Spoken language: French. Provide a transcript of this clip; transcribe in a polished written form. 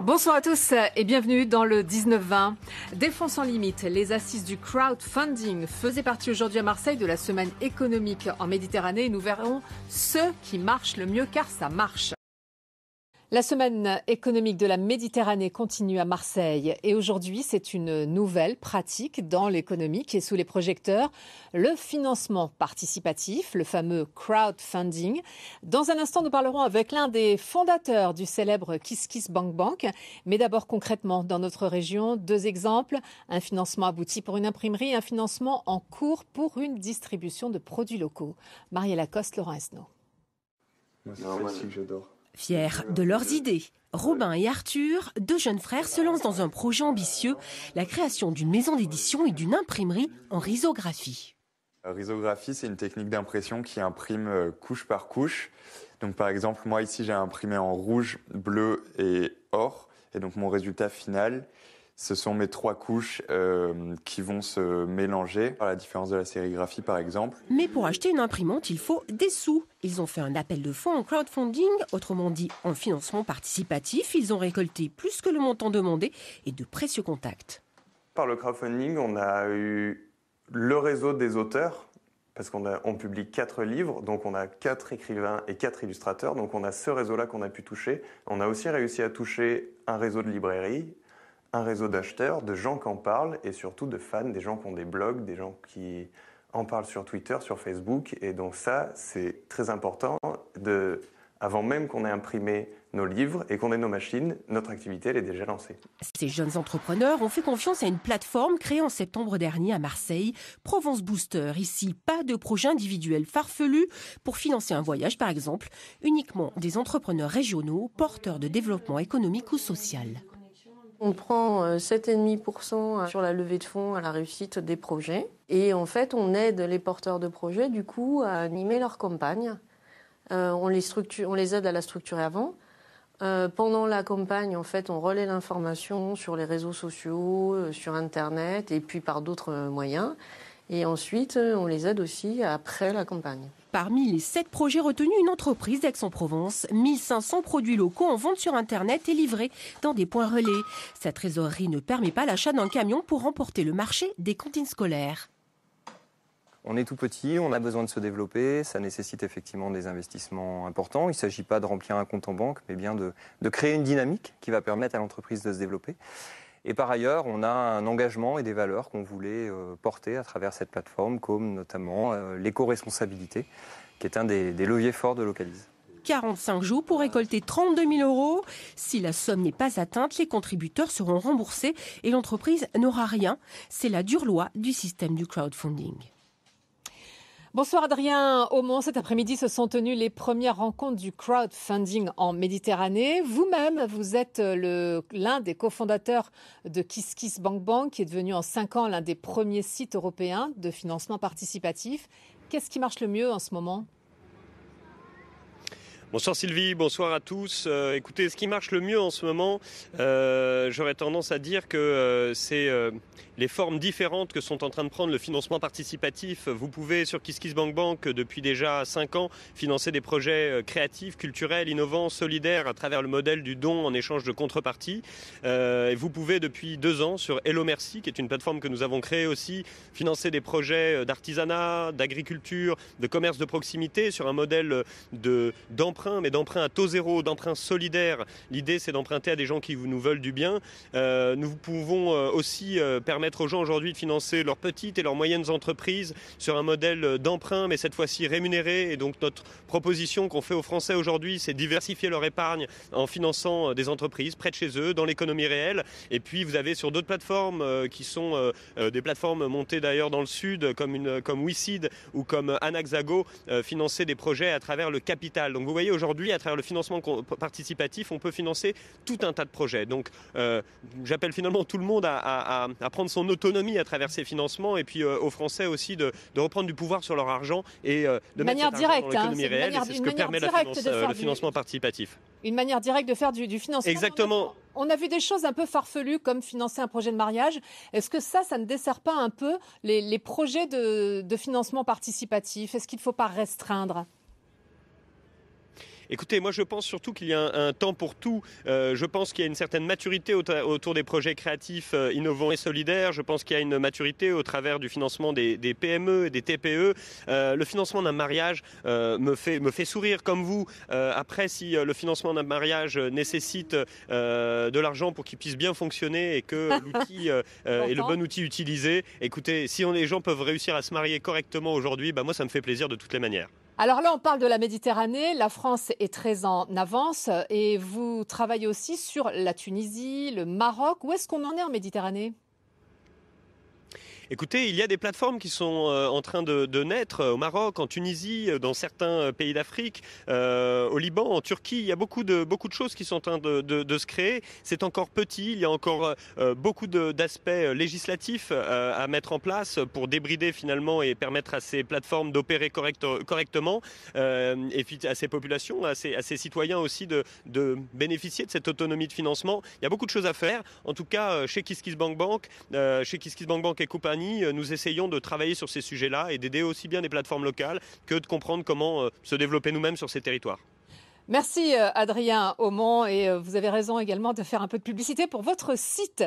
Bonsoir à tous et bienvenue dans le 19-20. Des fonds sans limite, les assises du crowdfunding faisaient partie aujourd'hui à Marseille de la semaine économique en Méditerranée. Nous verrons ce qui marche le mieux car ça marche. La semaine économique de la Méditerranée continue à Marseille et aujourd'hui c'est une nouvelle pratique dans l'économie qui est sous les projecteurs, le financement participatif, le fameux crowdfunding. Dans un instant nous parlerons avec l'un des fondateurs du célèbre KissKissBankBank, mais d'abord concrètement dans notre région, deux exemples, un financement abouti pour une imprimerie et un financement en cours pour une distribution de produits locaux. Marielle Lacoste, Laurent Esnault. Moi, c'est celle-ci que j'adore. Fiers de leurs idées, Robin et Arthur, deux jeunes frères, se lancent dans un projet ambitieux, la création d'une maison d'édition et d'une imprimerie en risographie. La risographie, c'est une technique d'impression qui imprime couche par couche. Donc, par exemple, moi ici, j'ai imprimé en rouge, bleu et or. Et donc, mon résultat final, ce sont mes trois couches qui vont se mélanger, à la différence de la sérigraphie, par exemple. Mais pour acheter une imprimante, il faut des sous. Ils ont fait un appel de fonds en crowdfunding, autrement dit en financement participatif. Ils ont récolté plus que le montant demandé et de précieux contacts. Par le crowdfunding, on a eu le réseau des auteurs, parce qu'on publie 4 livres, donc on a 4 écrivains et 4 illustrateurs, donc on a ce réseau-là qu'on a pu toucher. On a aussi réussi à toucher un réseau de librairies, un réseau d'acheteurs, de gens qui en parlent et surtout de fans, des gens qui ont des blogs, des gens qui en parlent sur Twitter, sur Facebook. Et donc ça, c'est très important. Avant même qu'on ait imprimé nos livres et qu'on ait nos machines, notre activité elle est déjà lancée. Ces jeunes entrepreneurs ont fait confiance à une plateforme créée en septembre dernier à Marseille, Provence Booster. Ici, pas de projet individuel farfelu pour financer un voyage par exemple, uniquement des entrepreneurs régionaux porteurs de développement économique ou social. On prend 7,5% sur la levée de fonds à la réussite des projets. Et en fait, on aide les porteurs de projets, du coup, à animer leur campagne. On les aide à la structurer avant. Pendant la campagne, en fait, on relaie l'information sur les réseaux sociaux, sur Internet et puis par d'autres moyens. Et ensuite, on les aide aussi après la campagne. Parmi les 7 projets retenus, une entreprise d'Aix-en-Provence, 1500 produits locaux en vente sur Internet et livrés dans des points relais. Sa trésorerie ne permet pas l'achat d'un camion pour remporter le marché des cantines scolaires. On est tout petit, on a besoin de se développer, ça nécessite effectivement des investissements importants. Il ne s'agit pas de remplir un compte en banque, mais bien de créer une dynamique qui va permettre à l'entreprise de se développer. Et par ailleurs, on a un engagement et des valeurs qu'on voulait porter à travers cette plateforme, comme notamment l'éco-responsabilité, qui est un des leviers forts de Localise. 45 jours pour récolter 32 000 €. Si la somme n'est pas atteinte, les contributeurs seront remboursés et l'entreprise n'aura rien. C'est la dure loi du système du crowdfunding. Bonsoir Adrien Aumont. Cet après-midi se sont tenues les premières rencontres du crowdfunding en Méditerranée. Vous-même, vous êtes l'un des cofondateurs de KissKissBankBank, qui est devenu en 5 ans l'un des premiers sites européens de financement participatif. Qu'est-ce qui marche le mieux en ce moment ? Bonsoir Sylvie, bonsoir à tous. Écoutez, ce qui marche le mieux en ce moment, j'aurais tendance à dire que c'est les formes différentes que sont en train de prendre le financement participatif. Vous pouvez sur KissKissBankBank depuis déjà 5 ans financer des projets créatifs, culturels, innovants, solidaires à travers le modèle du don en échange de contrepartie. Et vous pouvez depuis 2 ans sur Hello Merci, qui est une plateforme que nous avons créée aussi, financer des projets d'artisanat, d'agriculture, de commerce de proximité sur un modèle d'emprunt, mais d'emprunt à taux zéro, d'emprunt solidaire. L'idée, c'est d'emprunter à des gens qui nous veulent du bien. Nous pouvons aussi permettre aux gens aujourd'hui de financer leurs petites et leurs moyennes entreprises sur un modèle d'emprunt, mais cette fois-ci rémunéré. Et donc notre proposition qu'on fait aux Français aujourd'hui, c'est diversifier leur épargne en finançant des entreprises près de chez eux, dans l'économie réelle. Et puis vous avez sur d'autres plateformes qui sont des plateformes montées d'ailleurs dans le sud, comme WeSeed ou comme Anaxago, financer des projets à travers le capital. Donc vous voyez aujourd'hui, à travers le financement participatif, on peut financer tout un tas de projets. Donc j'appelle finalement tout le monde à prendre son autonomie à travers ces financements et puis aux Français aussi de reprendre du pouvoir sur leur argent et de mettre cet argent dans l'économie réelle. Et c'est ce que permet le financement participatif. Une manière directe de faire du financement. Exactement. On a vu des choses un peu farfelues comme financer un projet de mariage. Est-ce que ça ne dessert pas un peu les projets de financement participatif ? Est-ce qu'il ne faut pas restreindre ? Écoutez, moi je pense surtout qu'il y a un temps pour tout. Je pense qu'il y a une certaine maturité autour des projets créatifs innovants et solidaires. Je pense qu'il y a une maturité au travers du financement des PME et des TPE. Le financement d'un mariage me fait sourire comme vous. Après, si le financement d'un mariage nécessite de l'argent pour qu'il puisse bien fonctionner et que l'outil est le bon outil utilisé, écoutez, si les gens peuvent réussir à se marier correctement aujourd'hui, moi ça me fait plaisir de toutes les manières. Alors là, on parle de la Méditerranée. La France est très en avance et vous travaillez aussi sur la Tunisie, le Maroc. Où est-ce qu'on en est en Méditerranée ? Écoutez, il y a des plateformes qui sont en train de naître au Maroc, en Tunisie, dans certains pays d'Afrique, au Liban, en Turquie. Il y a beaucoup de choses qui sont en train de se créer. C'est encore petit, il y a encore beaucoup d'aspects législatifs à mettre en place pour débrider finalement et permettre à ces plateformes d'opérer correctement et puis à ces populations, à ces citoyens aussi de bénéficier de cette autonomie de financement. Il y a beaucoup de choses à faire. En tout cas, chez KissKissBankBank, et compagnie, nous essayons de travailler sur ces sujets-là et d'aider aussi bien les plateformes locales que de comprendre comment se développer nous-mêmes sur ces territoires. Merci Adrien Aumont et vous avez raison également de faire un peu de publicité pour votre site